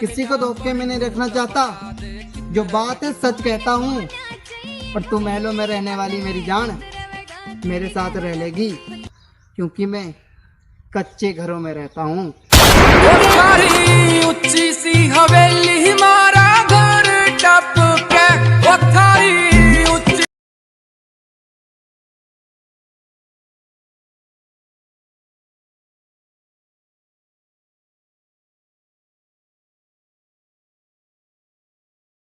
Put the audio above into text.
किसी को धोखे में नहीं रखना चाहता, जो बात है सच कहता हूँ। पर तू महलों में रहने वाली मेरी जान मेरे साथ रह लेगी, क्योंकि मैं कच्चे घरों में रहता हूँ। ऊंची सी हवे